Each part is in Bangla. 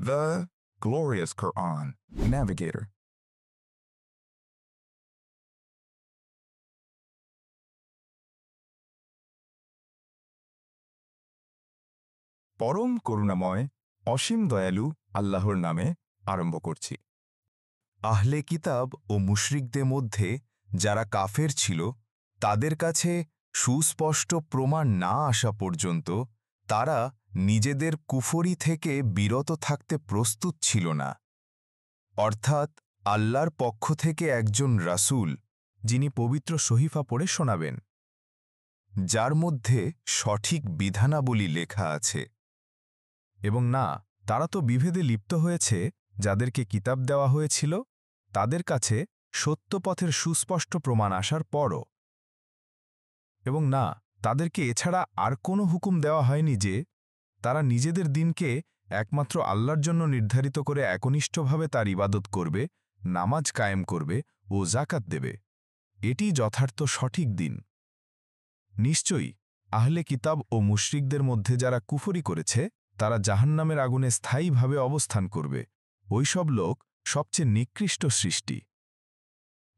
The glorious Quran. Navigator. পরম করুণাময় অসীম দয়ালু আল্লাহর নামে আরম্ভ করছি। আহলে কিতাব ও মুশরিকদের মধ্যে যারা কাফের ছিল তাদের কাছে সুস্পষ্ট প্রমাণ না আসা পর্যন্ত তারা নিজেদের কুফরি থেকে বিরত থাকতে প্রস্তুত ছিল না। অর্থাৎ আল্লাহর পক্ষ থেকে একজন রাসূল যিনি পবিত্র সহিফা পড়ে শোনাবেন, যার মধ্যে সঠিক বিধানাবলী লেখা আছে। এবং না, তারা তো বিভেদে লিপ্ত হয়েছে যাদেরকে কিতাব দেওয়া হয়েছিল তাদের কাছে সত্যপথের সুস্পষ্ট প্রমাণ আসার পরও। এবং না, তাদেরকে এছাড়া আর কোনো হুকুম দেওয়া হয়নি যে তারা নিজেদের দিনকে একমাত্র আল্লাহর জন্য নির্ধারিত করে একনিষ্ঠভাবে তার ইবাদত করবে, নামাজ কায়েম করবে ও জাকাত দেবে। এটি যথার্থ সঠিক দিন। নিশ্চয়ই আহলে কিতাব ও মুশরিকদের মধ্যে যারা কুফরি করেছে তারা জাহান্নামের আগুনে স্থায়ীভাবে অবস্থান করবে। ওইসব লোক সবচেয়ে নিকৃষ্ট সৃষ্টি।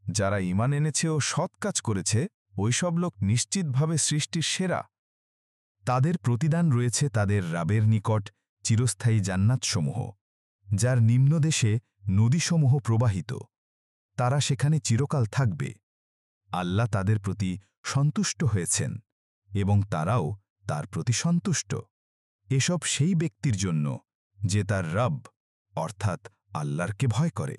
যারা ঈমান এনেছে ও সৎ কাজ করেছে ওইসব লোক নিশ্চিতভাবে সৃষ্টির সেরা। তাদের প্রতিদান রয়েছে তাদের রাবের নিকট চিরস্থায়ী জান্নাতসমূহ, যার নিম্নদেশে নদীসমূহ প্রবাহিত। তারা সেখানে চিরকাল থাকবে। আল্লাহ তাদের প্রতি সন্তুষ্ট হয়েছেন এবং তারাও তার প্রতি সন্তুষ্ট। এসব সেই ব্যক্তির জন্য যে তার রব অর্থাৎ আল্লাহকে ভয় করে।